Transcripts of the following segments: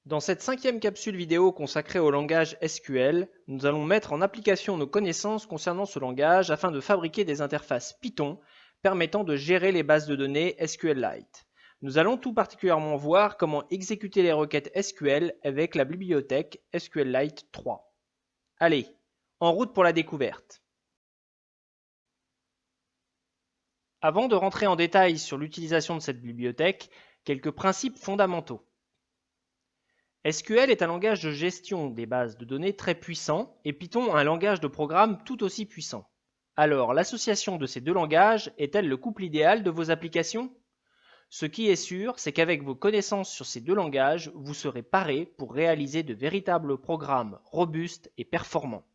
Dans cette 5e capsule vidéo consacrée au langage SQL, nous allons mettre en application nos connaissances concernant ce langage afin de fabriquer des interfaces Python permettant de gérer les bases de données SQLite. Nous allons tout particulièrement voir comment exécuter les requêtes SQL avec la bibliothèque SQLite 3. Allez, en route pour la découverte. Avant de rentrer en détail sur l'utilisation de cette bibliothèque, quelques principes fondamentaux. SQL est un langage de gestion des bases de données très puissant et Python un langage de programme tout aussi puissant. Alors, l'association de ces deux langages est-elle le couple idéal de vos applications? Ce qui est sûr, c'est qu'avec vos connaissances sur ces deux langages, vous serez paré pour réaliser de véritables programmes robustes et performants.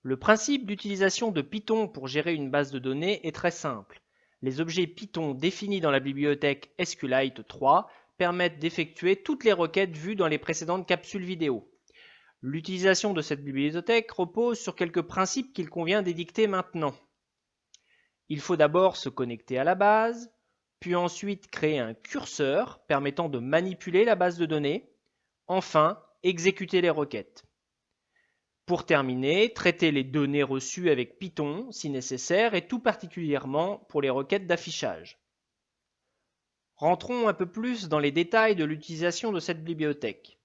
Le principe d'utilisation de Python pour gérer une base de données est très simple. Les objets Python définis dans la bibliothèque SQLite 3 permettent d'effectuer toutes les requêtes vues dans les précédentes capsules vidéo. L'utilisation de cette bibliothèque repose sur quelques principes qu'il convient d'édicter maintenant. Il faut d'abord se connecter à la base, puis ensuite créer un curseur permettant de manipuler la base de données, enfin exécuter les requêtes. Pour terminer, traiter les données reçues avec Python si nécessaire et tout particulièrement pour les requêtes d'affichage. Rentrons un peu plus dans les détails de l'utilisation de cette bibliothèque.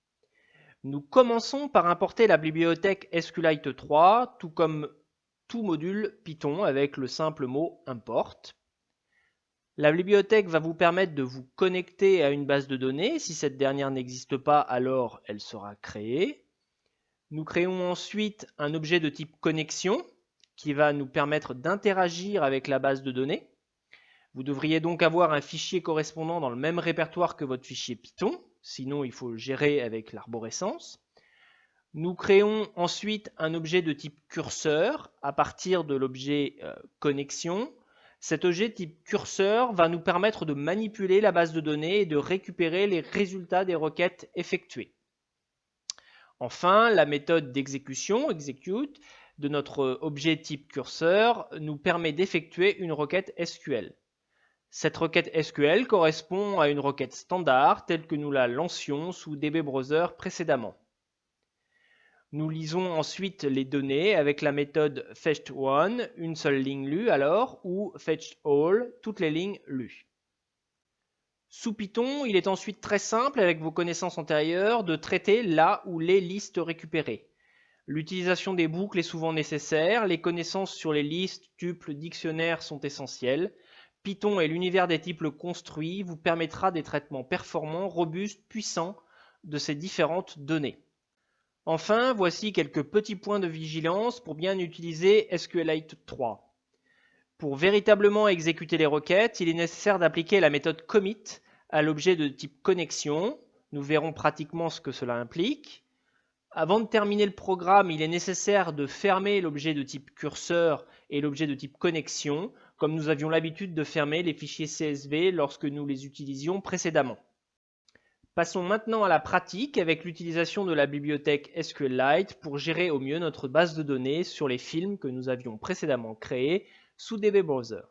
Nous commençons par importer la bibliothèque SQLite 3, tout comme tout module Python avec le simple mot import. La bibliothèque va vous permettre de vous connecter à une base de données. Si cette dernière n'existe pas, alors elle sera créée. Nous créons ensuite un objet de type connexion qui va nous permettre d'interagir avec la base de données. Vous devriez donc avoir un fichier correspondant dans le même répertoire que votre fichier Python, sinon il faut le gérer avec l'arborescence. Nous créons ensuite un objet de type curseur à partir de l'objet connexion. Cet objet type curseur va nous permettre de manipuler la base de données et de récupérer les résultats des requêtes effectuées. Enfin, la méthode d'exécution, execute, de notre objet type curseur nous permet d'effectuer une requête SQL. Cette requête SQL correspond à une requête standard telle que nous la lancions sous DB Browser précédemment. Nous lisons ensuite les données avec la méthode fetchOne, une seule ligne lue alors, ou fetchAll, toutes les lignes lues. Sous Python, il est ensuite très simple, avec vos connaissances antérieures, de traiter la ou les listes récupérées. L'utilisation des boucles est souvent nécessaire, les connaissances sur les listes, tuples, dictionnaires sont essentielles. Python et l'univers des types construits vous permettra des traitements performants, robustes, puissants de ces différentes données. Enfin, voici quelques petits points de vigilance pour bien utiliser SQLite 3. Pour véritablement exécuter les requêtes, il est nécessaire d'appliquer la méthode commit à l'objet de type connexion. Nous verrons pratiquement ce que cela implique. Avant de terminer le programme, il est nécessaire de fermer l'objet de type curseur et l'objet de type connexion, comme nous avions l'habitude de fermer les fichiers CSV lorsque nous les utilisions précédemment. Passons maintenant à la pratique avec l'utilisation de la bibliothèque SQLite pour gérer au mieux notre base de données sur les films que nous avions précédemment créés sous DB Browser.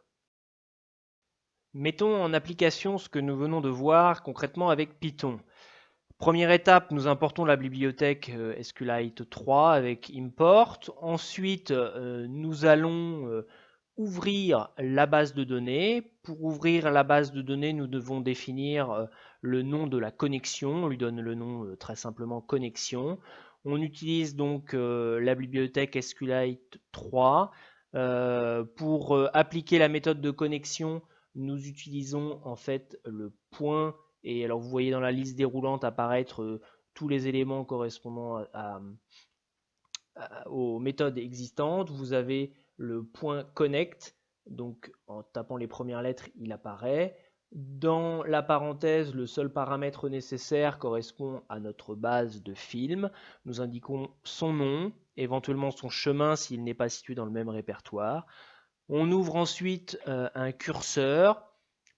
Mettons en application ce que nous venons de voir concrètement avec Python. Première étape, nous importons la bibliothèque SQLite 3 avec import. Ensuite, nous allons ouvrir la base de données. Pour ouvrir la base de données, nous devons définir le nom de la connexion. On lui donne le nom très simplement connexion. On utilise donc la bibliothèque SQLite 3. Pour appliquer la méthode de connexion, nous utilisons en fait le point. Et alors vous voyez dans la liste déroulante apparaître tous les éléments correspondant aux méthodes existantes. Vous avez le point connect, donc en tapant les premières lettres, il apparaît. Dans la parenthèse, le seul paramètre nécessaire correspond à notre base de film. Nous indiquons son nom, éventuellement son chemin s'il n'est pas situé dans le même répertoire. On ouvre ensuite un curseur.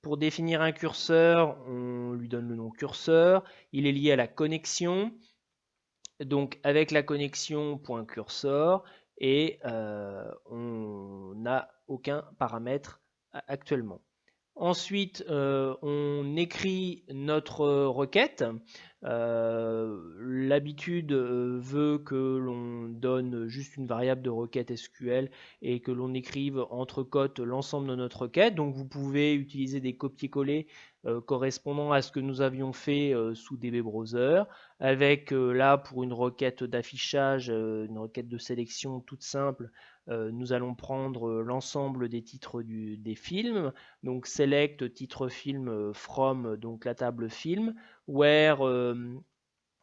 Pour définir un curseur, on lui donne le nom curseur. Il est lié à la connexion. Donc avec la connexion .cursor et on n'a aucun paramètre actuellement. Ensuite, on écrit notre requête. L'habitude veut que l'on donne juste une variable de requête SQL et que l'on écrive entre cotes l'ensemble de notre requête. Donc vous pouvez utiliser des copier-coller correspondant à ce que nous avions fait sous DB Browser, avec là pour une requête d'affichage, une requête de sélection toute simple, nous allons prendre l'ensemble des titres des films, donc select titre film from, donc la table film, where,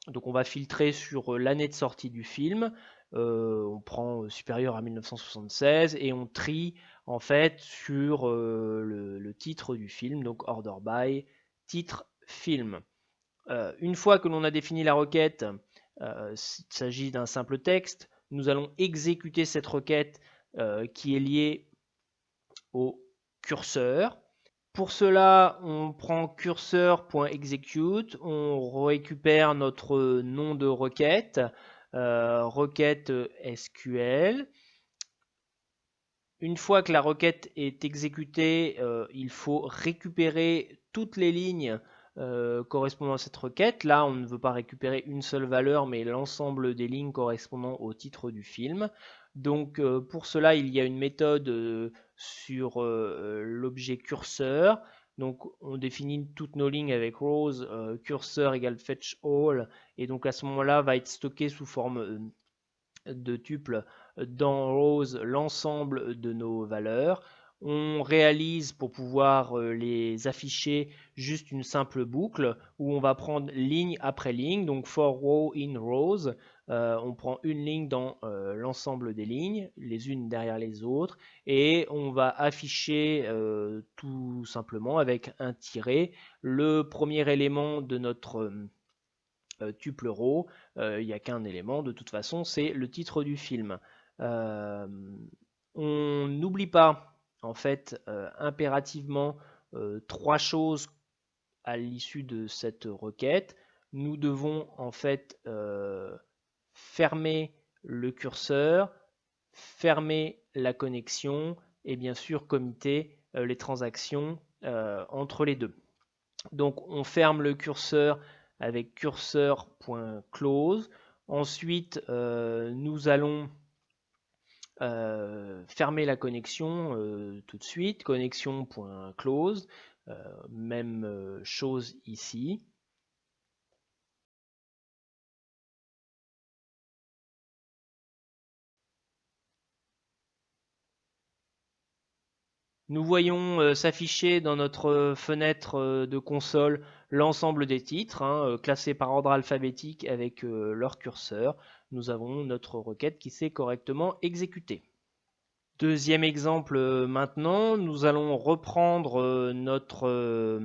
donc on va filtrer sur l'année de sortie du film, on prend supérieur à 1976 et on trie en fait sur le titre du film, donc order by titre film. Une fois que l'on a défini la requête, il s'agit d'un simple texte, nous allons exécuter cette requête qui est liée au curseur. Pour cela, on prend cursor.execute, on récupère notre nom de requête, requête SQL. Une fois que la requête est exécutée, il faut récupérer toutes les lignes correspondant à cette requête. Là, on ne veut pas récupérer une seule valeur, mais l'ensemble des lignes correspondant au titre du film. Donc, pour cela, il y a une méthode sur l'objet curseur. Donc, on définit toutes nos lignes avec rows, cursor égale fetch all, et donc à ce moment-là, va être stocké sous forme de tuple dans rows l'ensemble de nos valeurs. On réalise pour pouvoir les afficher juste une simple boucle où on va prendre ligne après ligne, donc for row in rows, on prend une ligne dans l'ensemble des lignes, les unes derrière les autres, et on va afficher tout simplement avec un tiret le premier élément de notre tuple row, il n'y a qu'un élément, de toute façon, c'est le titre du film. On n'oublie pas, en fait, impérativement, trois choses à l'issue de cette requête. Nous devons, en fait, fermer le curseur, fermer la connexion et bien sûr commiter les transactions entre les deux. Donc on ferme le curseur avec cursor.close. Ensuite, nous allons fermer la connexion tout de suite, connexion.close. Même chose ici. Nous voyons s'afficher dans notre fenêtre de console l'ensemble des titres, classés par ordre alphabétique avec leur curseur. Nous avons notre requête qui s'est correctement exécutée. Deuxième exemple maintenant, nous allons reprendre notre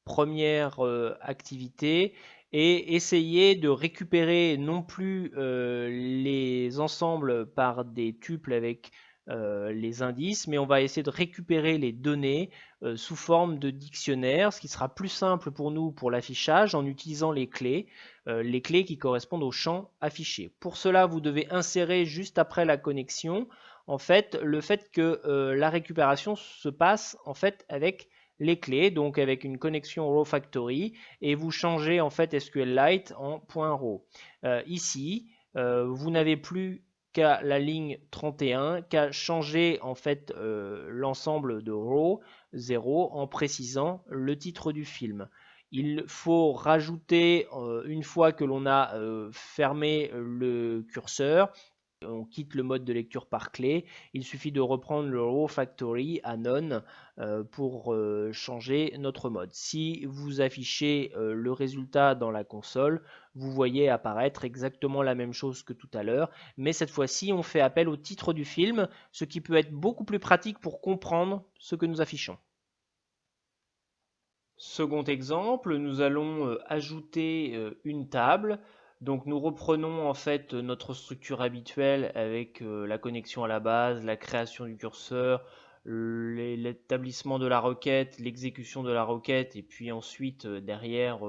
première activité et essayer de récupérer non plus les ensembles par des tuples avec les indices, mais on va essayer de récupérer les données sous forme de dictionnaire, ce qui sera plus simple pour nous pour l'affichage en utilisant les clés qui correspondent aux champs affichés. Pour cela, vous devez insérer juste après la connexion en fait le fait que la récupération se passe en fait avec les clés, donc avec une connexion Row Factory, et vous changez en fait SQLite en .row. Ici, vous n'avez plus qu'à la ligne 31, qu'à changer en fait l'ensemble de row 0 en précisant le titre du film. Il faut rajouter, une fois que l'on a fermé le curseur, on quitte le mode de lecture par clé, il suffit de reprendre le row factory à none pour changer notre mode. Si vous affichez le résultat dans la console, vous voyez apparaître exactement la même chose que tout à l'heure, mais cette fois-ci on fait appel au titre du film, ce qui peut être beaucoup plus pratique pour comprendre ce que nous affichons. Second exemple, nous allons ajouter une table. Donc nous reprenons en fait notre structure habituelle avec la connexion à la base, la création du curseur, l'établissement de la requête, l'exécution de la requête et puis ensuite derrière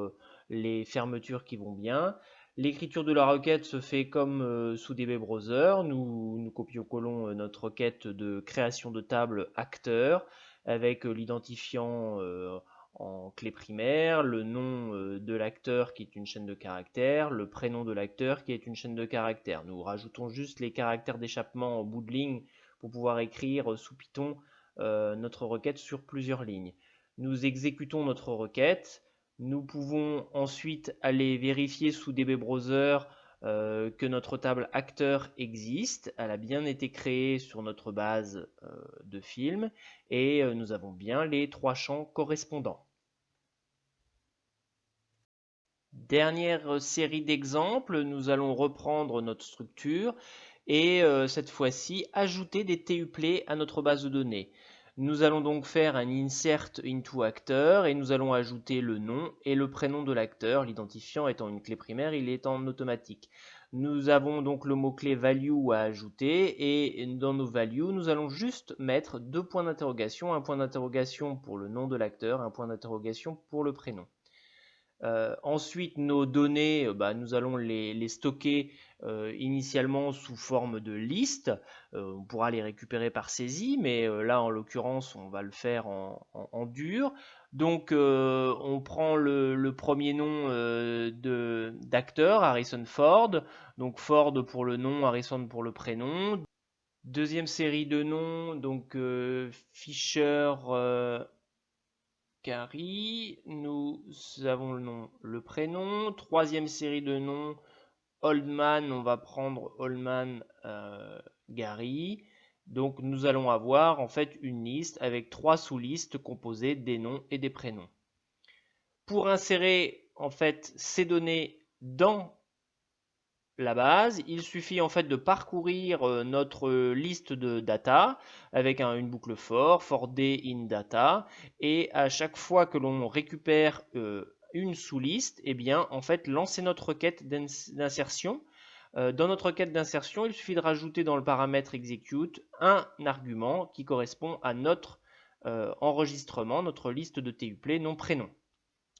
les fermetures qui vont bien. L'écriture de la requête se fait comme sous DB Browser. Nous copions-collons notre requête de création de table acteur avec l'identifiant en clé primaire, le nom de l'acteur qui est une chaîne de caractères, le prénom de l'acteur qui est une chaîne de caractères. Nous rajoutons juste les caractères d'échappement en bout de ligne pour pouvoir écrire sous Python notre requête sur plusieurs lignes. Nous exécutons notre requête. Nous pouvons ensuite aller vérifier sous DB Browser que notre table acteur existe. Elle a bien été créée sur notre base de film et nous avons bien les 3 champs correspondants. Dernière série d'exemples, nous allons reprendre notre structure et cette fois-ci ajouter des tuplets à notre base de données. Nous allons donc faire un insert into acteur et nous allons ajouter le nom et le prénom de l'acteur, l'identifiant étant une clé primaire, il est en automatique. Nous avons donc le mot-clé value à ajouter et dans nos values, nous allons juste mettre 2 points d'interrogation, un point d'interrogation pour le nom de l'acteur, un point d'interrogation pour le prénom. Ensuite, nos données, nous allons les stocker initialement sous forme de liste. On pourra les récupérer par saisie, mais là, en l'occurrence, on va le faire en dur. Donc, on prend le premier nom d'acteur, Harrison Ford. Donc, Ford pour le nom, Harrison pour le prénom. Deuxième série de noms, donc Fisher... Gary, nous avons le nom, le prénom. Troisième série de noms, Oldman, on va prendre Oldman Gary. Donc nous allons avoir en fait une liste avec 3 sous-listes composées des noms et des prénoms. Pour insérer en fait ces données dans la base, il suffit en fait de parcourir notre liste de data avec une boucle for d in data, et à chaque fois que l'on récupère une sous-liste, eh bien en fait lancer notre requête d'insertion. Dans notre requête d'insertion, il suffit de rajouter dans le paramètre execute un argument qui correspond à notre enregistrement, notre liste de tuplets nom prénom.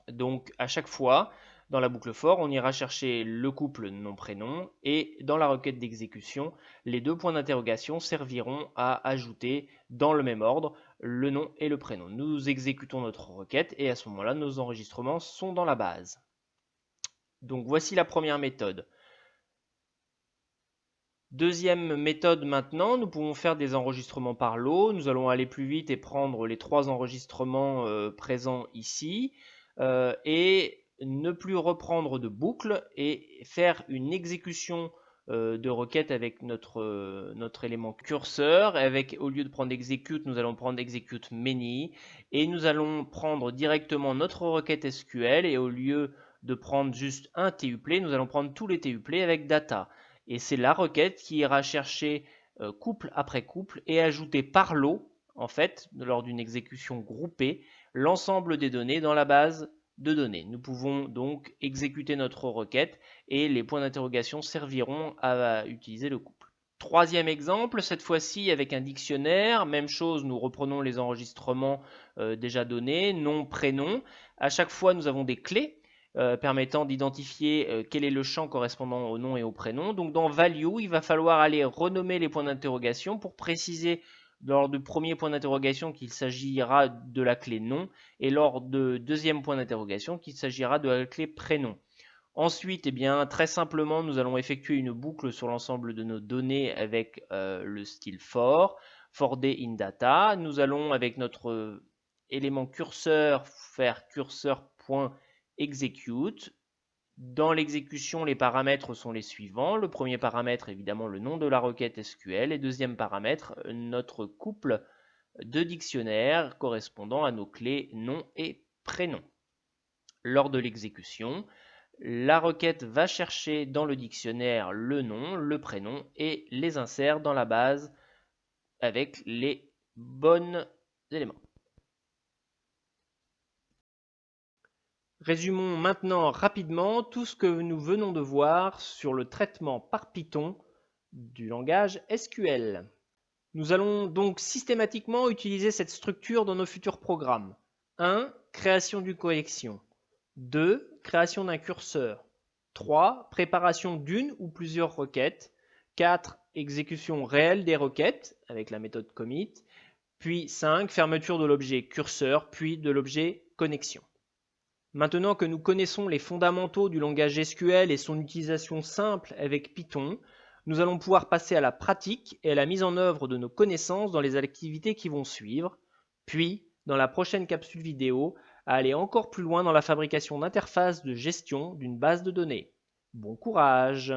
Donc à chaque fois, dans la boucle for, on ira chercher le couple nom-prénom et dans la requête d'exécution, les 2 points d'interrogation serviront à ajouter dans le même ordre le nom et le prénom. Nous exécutons notre requête et à ce moment-là, nos enregistrements sont dans la base. Donc voici la première méthode. Deuxième méthode maintenant, nous pouvons faire des enregistrements par lot. Nous allons aller plus vite et prendre les 3 enregistrements présents ici et ne plus reprendre de boucle et faire une exécution de requête avec notre élément curseur. Au lieu de prendre execute, nous allons prendre execute many et nous allons prendre directement notre requête SQL et au lieu de prendre juste un tuplé, nous allons prendre tous les tuplés avec data. Et c'est la requête qui ira chercher couple après couple et ajouter par lot, en fait, lors d'une exécution groupée, l'ensemble des données dans la base de données. Nous pouvons donc exécuter notre requête et les points d'interrogation serviront à utiliser le couple. Troisième exemple, cette fois-ci avec un dictionnaire, même chose, nous reprenons les enregistrements déjà donnés, nom, prénom. À chaque fois, nous avons des clés permettant d'identifier quel est le champ correspondant au nom et au prénom. Donc dans value, il va falloir aller renommer les points d'interrogation pour préciser lors du premier point d'interrogation qu'il s'agira de la clé nom et lors du deuxième point d'interrogation qu'il s'agira de la clé prénom. Ensuite, eh bien, très simplement, nous allons effectuer une boucle sur l'ensemble de nos données avec le style for d in data. Nous allons avec notre élément curseur faire curseur.execute. Dans l'exécution, les paramètres sont les suivants. Le premier paramètre, évidemment, le nom de la requête SQL. Et deuxième paramètre, notre couple de dictionnaire correspondant à nos clés nom et prénom. Lors de l'exécution, la requête va chercher dans le dictionnaire le nom, le prénom et les insère dans la base avec les bons éléments. Résumons maintenant rapidement tout ce que nous venons de voir sur le traitement par Python du langage SQL. Nous allons donc systématiquement utiliser cette structure dans nos futurs programmes. 1. Création d'une collection. 2. Création d'un curseur. 3. Préparation d'une ou plusieurs requêtes. 4. Exécution réelle des requêtes avec la méthode commit. Puis 5. Fermeture de l'objet curseur, puis de l'objet connexion. Maintenant que nous connaissons les fondamentaux du langage SQL et son utilisation simple avec Python, nous allons pouvoir passer à la pratique et à la mise en œuvre de nos connaissances dans les activités qui vont suivre, puis, dans la prochaine capsule vidéo, à aller encore plus loin dans la fabrication d'interfaces de gestion d'une base de données. Bon courage!